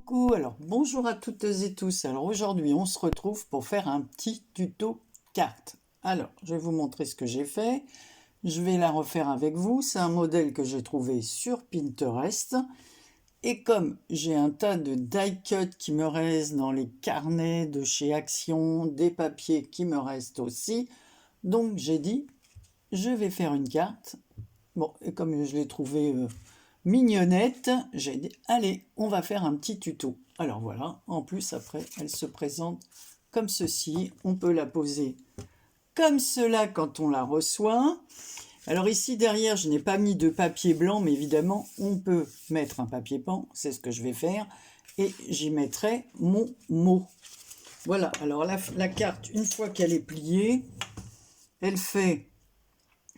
Coucou, alors bonjour à toutes et tous. Alors aujourd'hui on se retrouve pour faire un petit tuto carte. Alors je vais vous montrer ce que j'ai fait. Je vais la refaire avec vous. C'est un modèle que j'ai trouvé sur Pinterest. Et comme j'ai un tas de die cut qui me restent dans les carnets de chez Action, des papiers qui me restent aussi, donc j'ai dit je vais faire une carte. Bon, et comme je l'ai trouvé mignonnette, j'ai dit allez, on va faire un petit tuto. Alors voilà, en plus après elle se présente comme ceci, on peut la poser comme cela quand on la reçoit. Alors ici derrière je n'ai pas mis de papier blanc, mais évidemment on peut mettre un papier peint, c'est ce que je vais faire, et j'y mettrai mon mot. Voilà, alors la carte, une fois qu'elle est pliée, elle fait,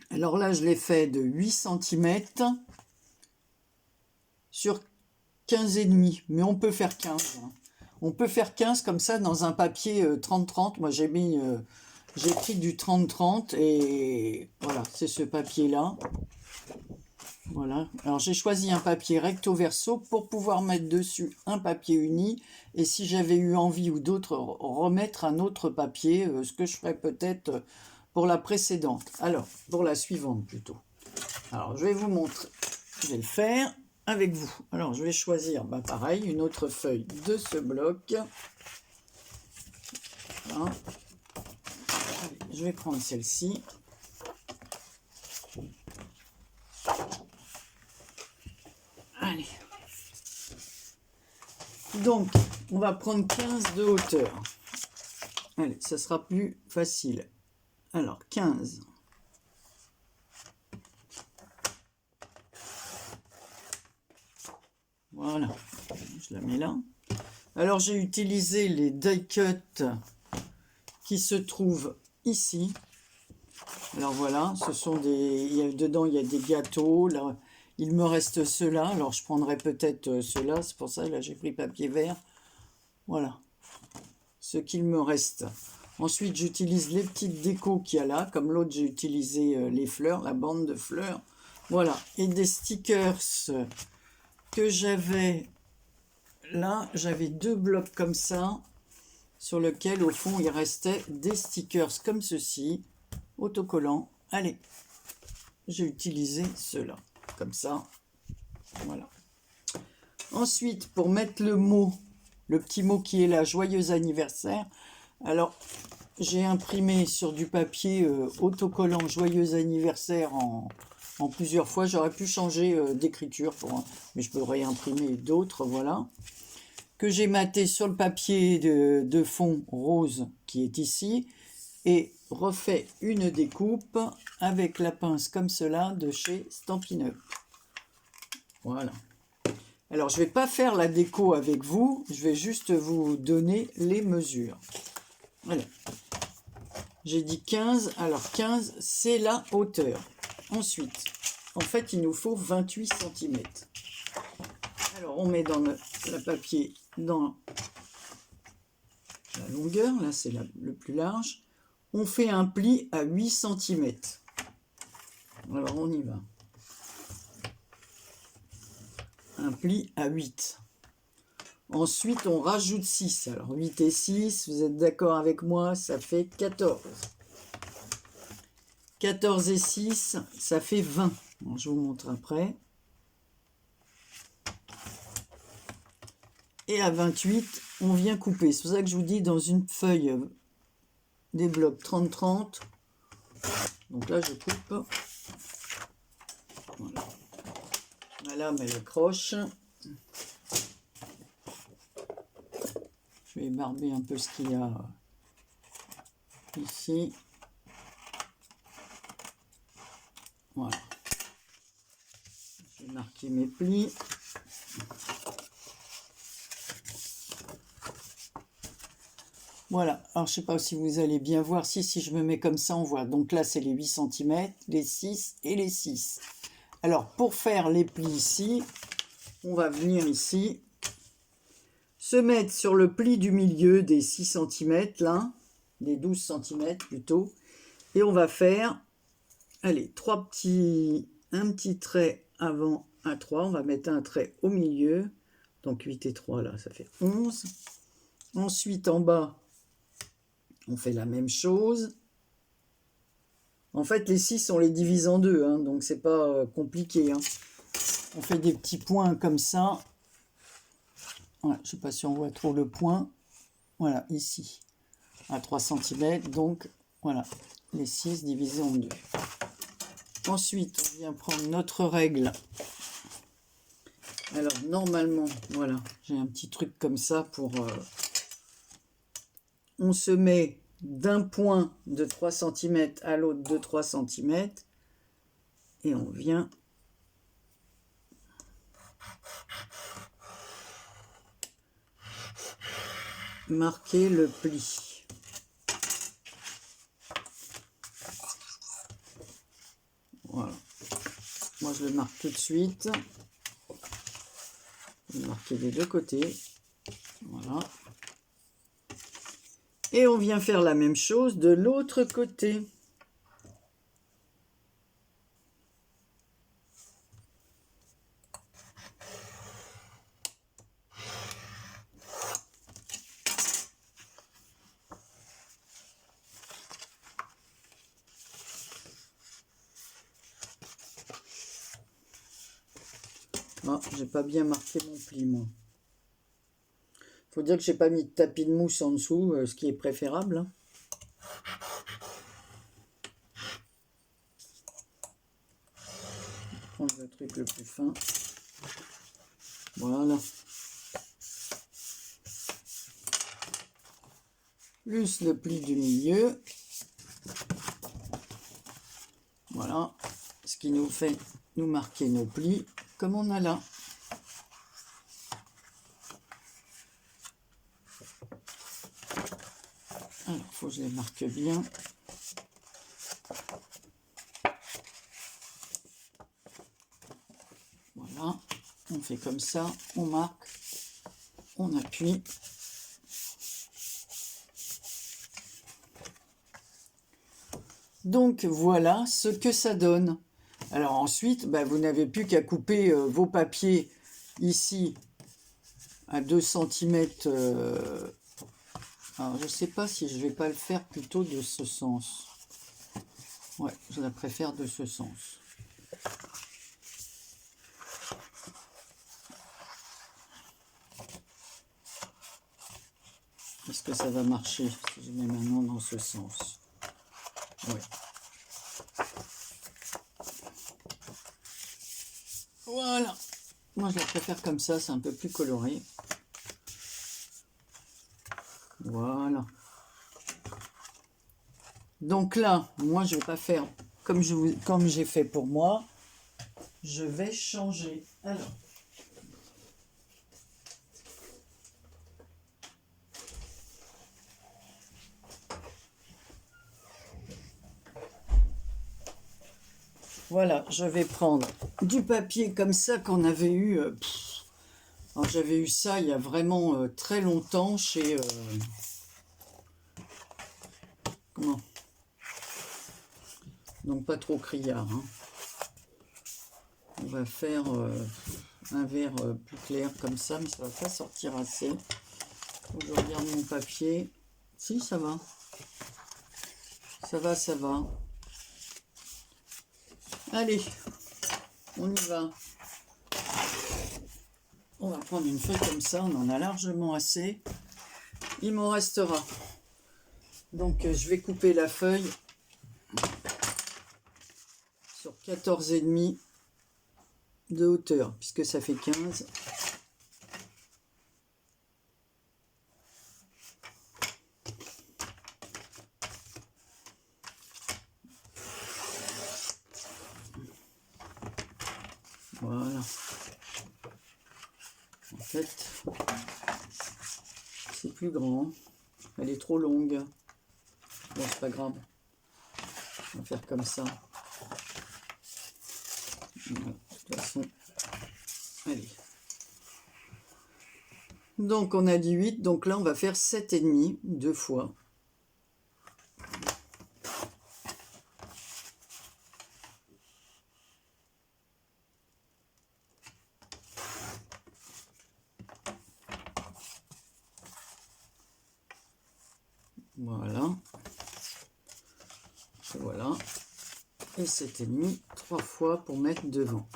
alors là je l'ai fait de 8 cm sur 15,5, mais on peut faire 15. On peut faire 15 comme ça dans un papier 30-30. Moi j'ai pris du 30-30 et voilà, c'est ce papier-là. Voilà, alors j'ai choisi un papier recto verso pour pouvoir mettre dessus un papier uni, et si j'avais eu envie ou d'autres, remettre un autre papier, ce que je ferais peut-être pour la précédente. Alors, pour la suivante plutôt. Alors je vais vous montrer, je vais le faire avec vous. Alors je vais choisir, pareil, une autre feuille de ce bloc. Voilà. Allez, je vais prendre celle-ci. Allez. Donc, on va prendre 15 de hauteur. Allez, ça sera plus facile. Alors, 15. Voilà, je la mets là. Alors, j'ai utilisé les die cut qui se trouvent ici. Alors voilà, ce sont des... dedans, il y a des gâteaux. Là, il me reste ceux-là. Alors, je prendrai peut-être ceux-là. C'est pour ça, là, j'ai pris papier vert. Voilà, ce qu'il me reste. Ensuite, j'utilise les petites décos qu'il y a là. Comme l'autre, j'ai utilisé les fleurs, la bande de fleurs. Voilà, et des stickers que j'avais là. J'avais deux blocs comme ça, sur lequel, au fond, il restait des stickers comme ceci, autocollants. Allez, j'ai utilisé ceux-là, comme ça. Voilà. Ensuite, pour mettre le mot, le petit mot qui est là, joyeux anniversaire. Alors, j'ai imprimé sur du papier autocollant joyeux anniversaire en plusieurs fois. J'aurais pu changer d'écriture, mais je peux réimprimer d'autres, voilà. Que j'ai maté sur le papier de fond rose qui est ici, et refait une découpe avec la pince comme cela de chez Stampin' Up. Voilà. Alors, je ne vais pas faire la déco avec vous, je vais juste vous donner les mesures. Voilà. J'ai dit 15, alors 15, c'est la hauteur. Ensuite, en fait, il nous faut 28 cm. Alors, on met dans le papier dans la longueur, là c'est le plus large. On fait un pli à 8 cm. Alors, on y va. Un pli à 8. Ensuite, on rajoute 6. Alors, 8 et 6, vous êtes d'accord avec moi, ça fait 14. 14 et 6, ça fait 20. Alors, je vous montre après. Et à 28, on vient couper. C'est pour ça que je vous dis, dans une feuille des blocs 30-30. Donc là, je coupe. Voilà. La lame, elle accroche. Je vais barber un peu ce qu'il y a ici. Voilà. Je vais marquer mes plis. Voilà, alors je ne sais pas si vous allez bien voir, si je me mets comme ça, on voit. Donc là, c'est les 8 cm, les 6 et les 6. Alors, pour faire les plis ici, on va venir ici, se mettre sur le pli du milieu des 6 cm, là, des 12 cm plutôt, et on va faire, allez, un petit trait avant un 3, on va mettre un trait au milieu, Donc 8 et 3, là, ça fait 11. Ensuite, en bas, on fait la même chose. En fait, les 6, on les divise en deux, hein, donc c'est pas compliqué. Hein. On fait des petits points comme ça. Ouais, je ne sais pas si on voit trop le point. Voilà, ici, à 3 cm. Donc, voilà, les 6 divisés en deux. Ensuite, on vient prendre notre règle. Alors, normalement, voilà, j'ai un petit truc comme ça pour... on se met d'un point de 3 cm à l'autre de 3 cm. Et on vient... marquer le pli. Voilà. Moi, je le marque tout de suite. Je vais marquer des deux côtés. Voilà. Et on vient faire la même chose de l'autre côté. Ah, j'ai pas bien marqué mon pli, moi. Faut dire que j'ai pas mis de tapis de mousse en dessous, ce qui est préférable. Hein. Prendre le truc le plus fin. Voilà. Plus le pli du milieu. Voilà. Ce qui nous fait nous marquer nos plis comme on a là. Alors, il faut que je les marque bien. Voilà. On fait comme ça. On marque. On appuie. Donc, voilà ce que ça donne. Alors ensuite, vous n'avez plus qu'à couper vos papiers ici à 2 cm. Alors, je ne sais pas si je ne vais pas le faire plutôt de ce sens. Ouais, je la préfère de ce sens. Est-ce que ça va marcher si je mets maintenant dans ce sens? Ouais. Voilà. Moi, je la préfère comme ça, c'est un peu plus coloré. Voilà. Donc là, moi, je ne vais pas faire comme j'ai fait pour moi. Je vais changer. Alors. Voilà, je vais prendre du papier comme ça qu'on avait eu. Alors, j'avais eu ça il y a vraiment très longtemps chez... comment? Donc pas trop criard. Hein. On va faire un vert plus clair comme ça, mais ça va pas sortir assez. Faut que je regarde mon papier. Si, ça va. Ça va, ça va. Allez, on y va. On va prendre une feuille comme ça, on en a largement assez. Il m'en restera. Donc je vais couper la feuille sur 14,5 de hauteur, puisque ça fait 15. Voilà. En fait, c'est plus grand. Elle est trop longue. Bon, c'est pas grave. On va faire comme ça. Voilà. De toute façon, allez. Donc, on a dit 8. Donc là, on va faire 7,5 deux fois. Voilà. Voilà. Et 7,5 3 fois pour mettre devant.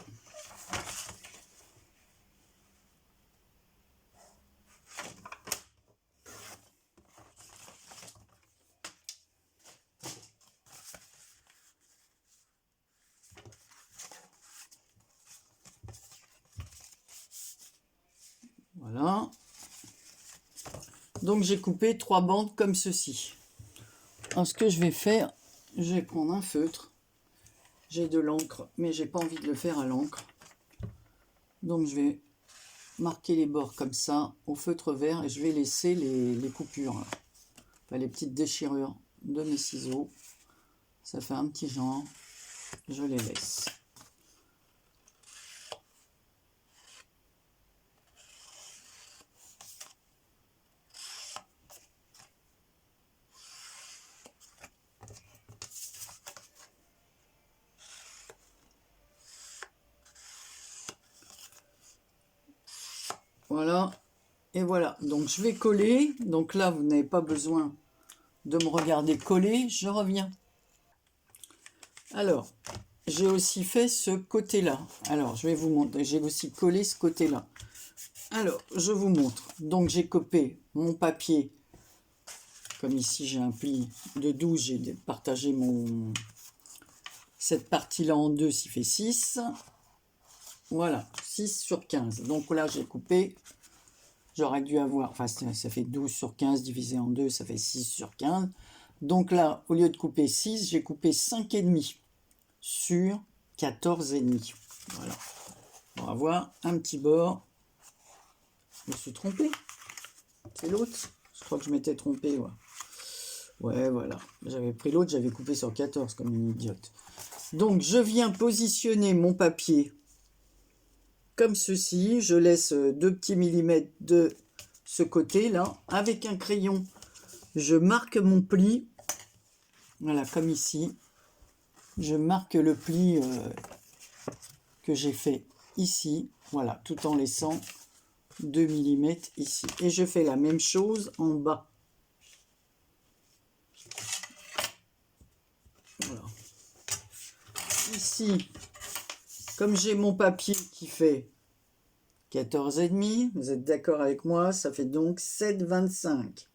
Voilà. Donc j'ai coupé 3 bandes comme ceci. Alors ce que je vais faire, je vais prendre un feutre. J'ai de l'encre, mais j'ai pas envie de le faire à l'encre. Donc je vais marquer les bords comme ça au feutre vert et je vais laisser les coupures, là. Enfin, les petites déchirures de mes ciseaux. Ça fait un petit genre. Je les laisse. Voilà. Et voilà. Donc je vais coller. Donc là, vous n'avez pas besoin de me regarder coller. Je reviens. Alors, j'ai aussi fait ce côté-là. Alors, je vais vous montrer. J'ai aussi collé ce côté-là. Alors, je vous montre. Donc, j'ai coupé mon papier. Comme ici, j'ai un pli de 12. J'ai partagé cette partie-là en deux, s'il fait 6. Voilà, 6 sur 15. Donc là, j'ai coupé. J'aurais dû avoir... Enfin, ça fait 12 sur 15 divisé en 2, ça fait 6 sur 15. Donc là, au lieu de couper 6, j'ai coupé 5,5 sur 14,5. Voilà. On va voir un petit bord. Je me suis trompé. C'est l'autre. Je crois que je m'étais trompé. Ouais. Ouais, voilà. J'avais pris l'autre, j'avais coupé sur 14 comme une idiote. Donc, je viens positionner mon papier comme ceci. Je laisse 2 petits millimètres de ce côté-là. Avec un crayon, je marque mon pli. Voilà, comme ici. Je marque le pli que j'ai fait ici. Voilà, tout en laissant 2 mm ici. Et je fais la même chose en bas. Voilà. Ici, comme j'ai mon papier qui fait 14,5, vous êtes d'accord avec moi, ça fait donc 7,25.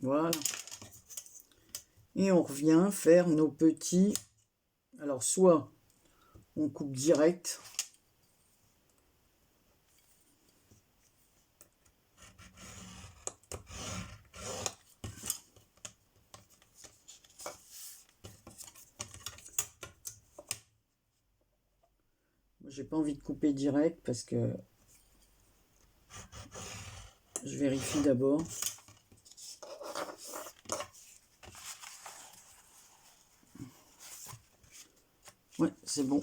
Voilà. Et on revient faire nos petits... Alors, soit on coupe direct. J'ai pas envie de couper direct parce que je vérifie d'abord. Ouais, c'est bon.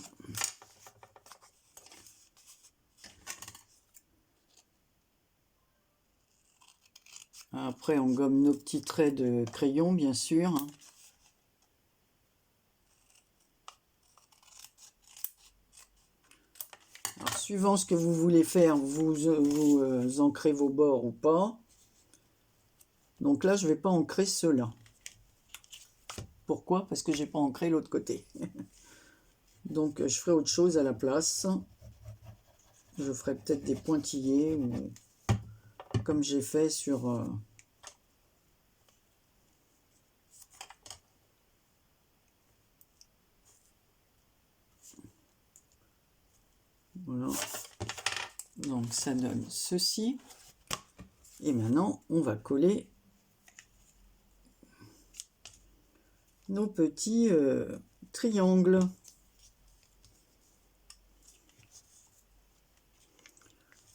Après, on gomme nos petits traits de crayon, bien sûr. Alors, suivant ce que vous voulez faire, vous ancrez vos bords ou pas. Donc là, je ne vais pas ancrer ceux-là. Pourquoi? Parce que j'ai pas ancré l'autre côté. Donc, je ferai autre chose à la place. Je ferai peut-être des pointillés, ou comme j'ai fait sur... Voilà. Donc, ça donne ceci. Et maintenant, on va coller nos petits triangles.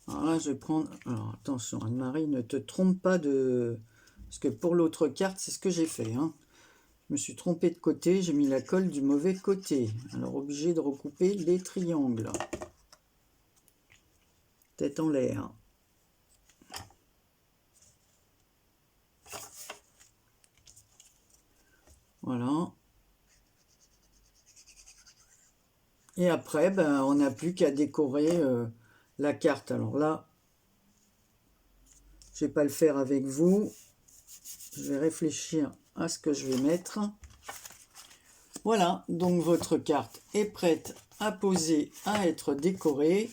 Alors là, je vais prendre... Alors, attention, Anne-Marie, ne te trompe pas de... Parce que pour l'autre carte, c'est ce que j'ai fait. Hein. Je me suis trompé de côté, j'ai mis la colle du mauvais côté. Alors, obligé de recouper les triangles. Tête en l'air. Voilà. Et après, ben, on n'a plus qu'à décorer la carte. Alors là, Je ne vais pas le faire avec vous. Je vais réfléchir à ce que je vais mettre. Voilà, donc votre carte est prête à poser, à être décorée.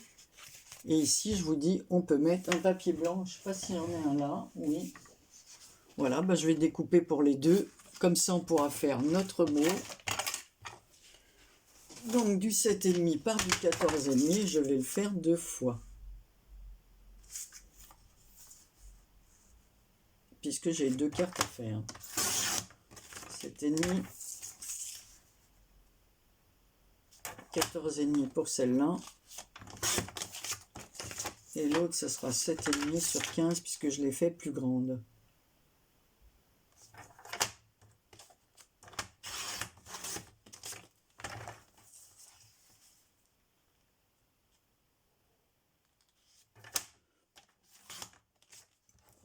Et ici, je vous dis, on peut mettre un papier blanc. Je ne sais pas s'il y en a un là. Oui. Voilà, je vais découper pour les deux. Comme ça, on pourra faire notre mot. Donc, du 7,5 par du 14,5, je vais le faire 2 fois. Puisque j'ai 2 cartes à faire. 7,5. 14,5 pour celle-là. Et l'autre, ce sera 7,5 sur 15 puisque je l'ai fait plus grande.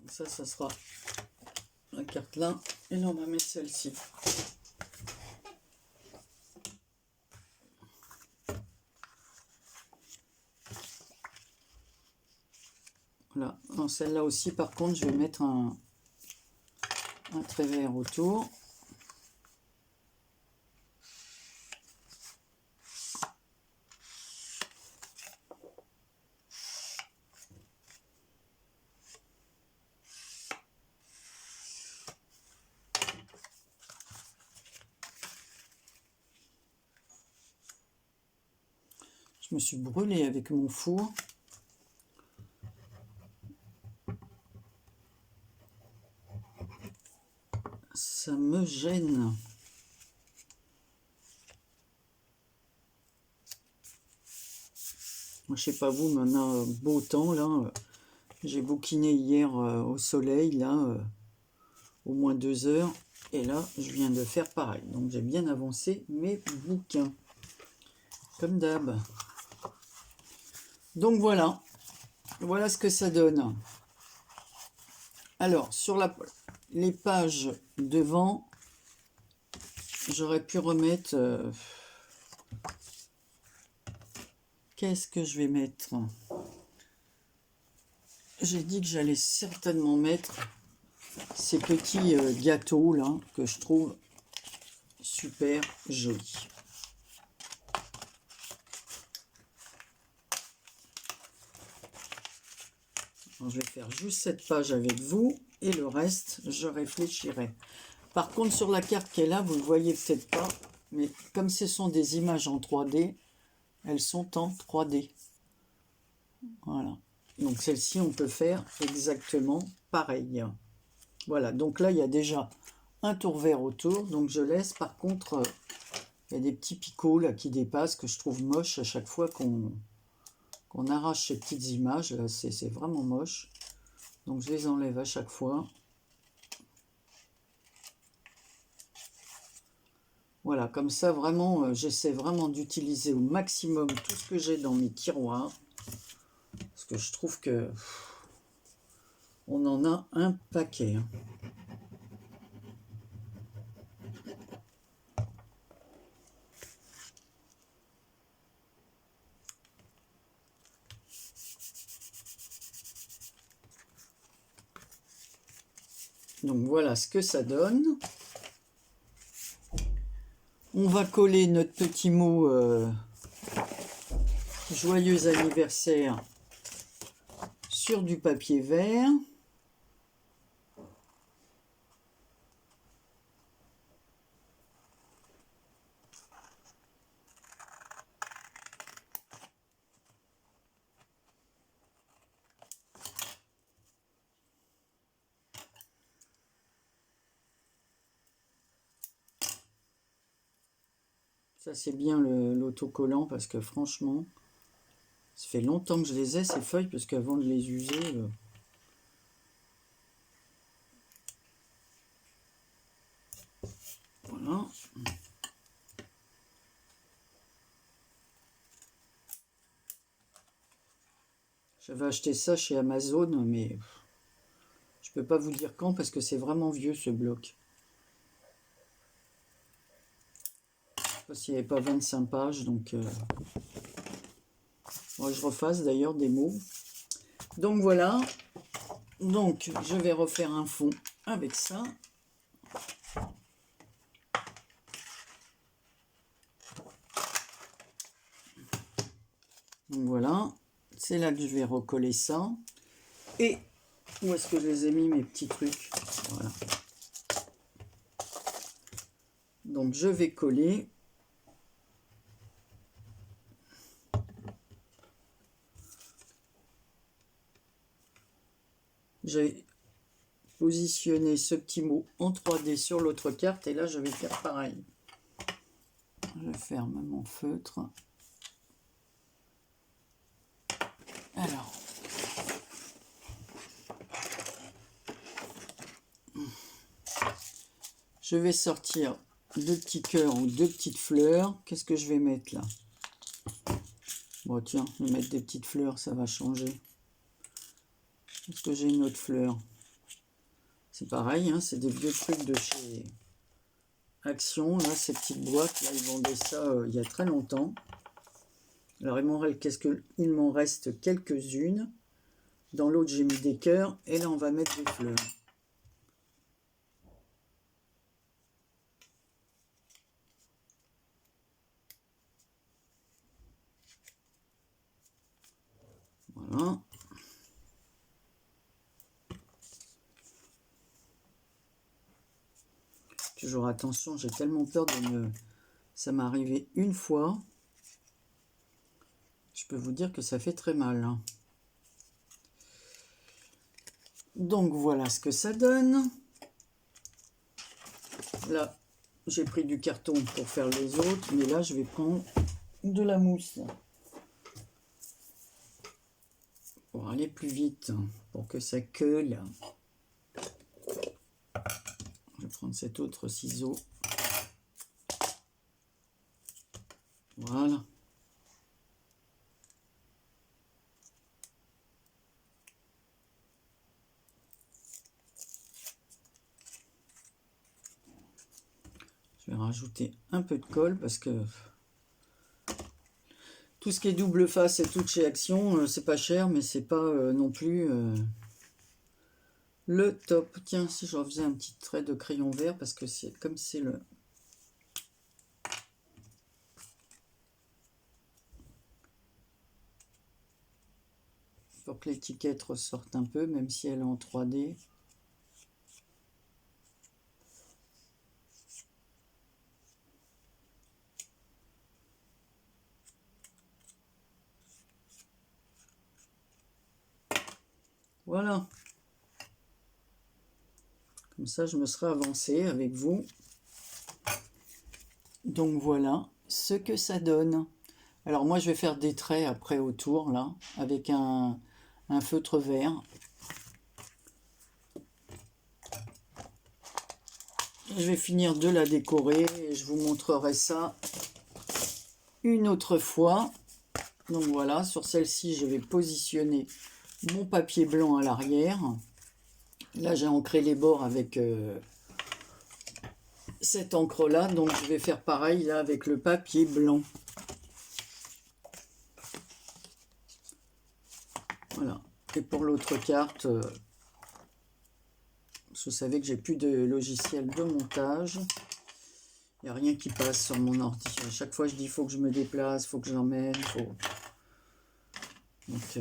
Donc ça sera la carte là. Et là, on va mettre celle-ci. Voilà. Dans celle-là aussi, par contre, je vais mettre un trait vert autour. Je me suis brûlée avec mon four. Ça me gêne. Moi, je sais pas vous, mais on a beau temps là. J'ai bouquiné hier au soleil là, au moins 2 heures. Et là, je viens de faire pareil. Donc, j'ai bien avancé mes bouquins. Comme d'hab. Donc, voilà. Voilà ce que ça donne. Alors, sur les pages devant, j'aurais pu remettre... qu'est-ce que je vais mettre? J'ai dit que j'allais certainement mettre ces petits gâteaux là, que je trouve super jolis. Alors, je vais faire juste cette page avec vous et le reste, je réfléchirai. Par contre, sur la carte qui est là, vous ne le voyez peut-être pas, mais comme ce sont des images en 3D, elles sont en 3D. Voilà. Donc celle-ci, on peut faire exactement pareil. Voilà, donc là, il y a déjà un tour vert autour. Donc je laisse, par contre, il y a des petits picots là qui dépassent que je trouve moche à chaque fois qu'on arrache ces petites images. Là, c'est vraiment moche. Donc je les enlève à chaque fois. Voilà, comme ça, vraiment, j'essaie vraiment d'utiliser au maximum tout ce que j'ai dans mes tiroirs. Parce que je trouve que on en a un paquet. Donc voilà ce que ça donne. On va coller notre petit mot joyeux anniversaire sur du papier vert. Ça c'est bien l'autocollant parce que franchement, ça fait longtemps que je les ai ces feuilles parce qu'avant de les user... Voilà. J'avais acheté ça chez Amazon, mais je peux pas vous dire quand parce que c'est vraiment vieux ce bloc. Je sais pas s'il n'y avait pas 25 pages, donc moi je refasse d'ailleurs des mots. Donc voilà, Donc, je vais refaire un fond avec ça. Donc voilà, c'est là que je vais recoller ça. Et où est-ce que je les ai mis, mes petits trucs? Voilà. Donc je vais coller. J'ai positionné ce petit mot en 3D sur l'autre carte et là je vais faire pareil. Je ferme mon feutre. Alors, je vais sortir deux petits cœurs ou deux petites fleurs. Qu'est-ce que je vais mettre là? Bon tiens, je vais mettre des petites fleurs, ça va changer. Est-ce que j'ai une autre fleur? C'est pareil, hein, c'est des vieux trucs de chez Action. Là, ces petites boîtes, là, ils vendaient ça il y a très longtemps. Alors, il m'en reste quelques-unes. Dans l'autre, j'ai mis des cœurs. Et là, on va mettre des fleurs. Voilà. Toujours attention, j'ai tellement peur de me... Ça m'est arrivé une fois. Je peux vous dire que ça fait très mal. Hein. Donc, voilà ce que ça donne. Là, j'ai pris du carton pour faire les autres. Mais là, je vais prendre de la mousse. Pour aller plus vite. Pour que ça colle. Je vais prendre cet autre ciseau. Voilà. Je vais rajouter un peu de colle parce que tout ce qui est double face et tout de chez Action, c'est pas cher, mais c'est pas non plus le top. Tiens, si je refaisais un petit trait de crayon vert parce que c'est comme c'est le... Pour que l'étiquette ressorte un peu, même si elle est en 3D. Voilà. Comme ça, je me serai avancé avec vous. Donc voilà ce que ça donne. Alors moi, je vais faire des traits après autour, là, avec un feutre vert. Je vais finir de la décorer et je vous montrerai ça une autre fois. Donc voilà, sur celle-ci, je vais positionner mon papier blanc à l'arrière. Là, j'ai ancré les bords avec cette encre-là. Donc, je vais faire pareil là avec le papier blanc. Voilà. Et pour l'autre carte, vous savez que j'ai plus de logiciel de montage. Il n'y a rien qui passe sur mon ordi. À chaque fois, je dis, il faut que je me déplace, il faut que j'emmène. Donc,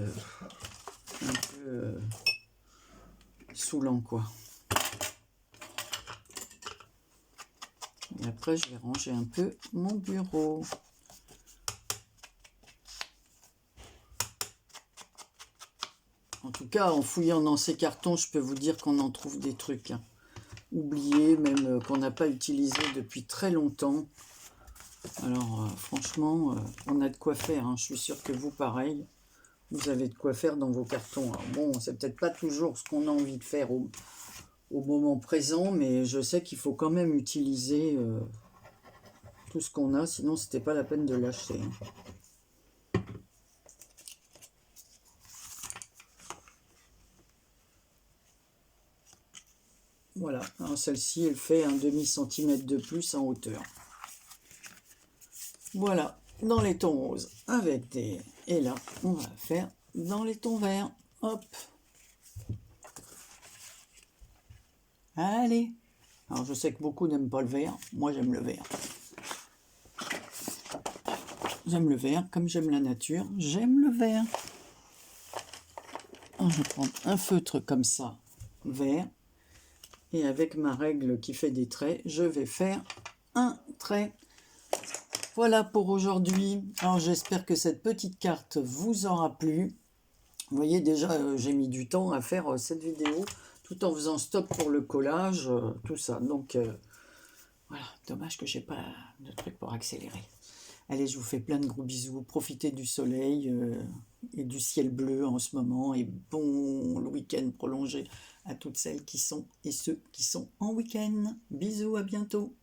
un peu saoulant, quoi. Et après, je vais ranger un peu mon bureau. En tout cas, en fouillant dans ces cartons, je peux vous dire qu'on en trouve des trucs hein, oubliés, même qu'on n'a pas utilisé depuis très longtemps. Alors, franchement, on a de quoi faire. Hein. Je suis sûr que vous, pareil, vous avez de quoi faire dans vos cartons. Alors, bon, c'est peut-être pas toujours ce qu'on a envie de faire au moment présent, mais je sais qu'il faut quand même utiliser tout ce qu'on a, sinon c'était pas la peine de l'acheter. Hein. Voilà, celle-ci, elle fait un demi-centimètre de plus en hauteur. Voilà, dans les tons roses, avec des... Et là, on va faire dans les tons verts. Hop. Allez. Alors, je sais que beaucoup n'aiment pas le vert. Moi, j'aime le vert. J'aime le vert, comme j'aime la nature, j'aime le vert. Alors, je vais prendre un feutre comme ça, vert. Et avec ma règle qui fait des traits, je vais faire un trait. Voilà pour aujourd'hui. Alors, j'espère que cette petite carte vous aura plu. Vous voyez, déjà, j'ai mis du temps à faire cette vidéo, tout en faisant stop pour le collage, tout ça. Donc, voilà, dommage que j'ai pas de truc pour accélérer. Allez, je vous fais plein de gros bisous. Profitez du soleil et du ciel bleu en ce moment. Et bon le week-end prolongé à toutes celles qui sont et ceux qui sont en week-end. Bisous, à bientôt.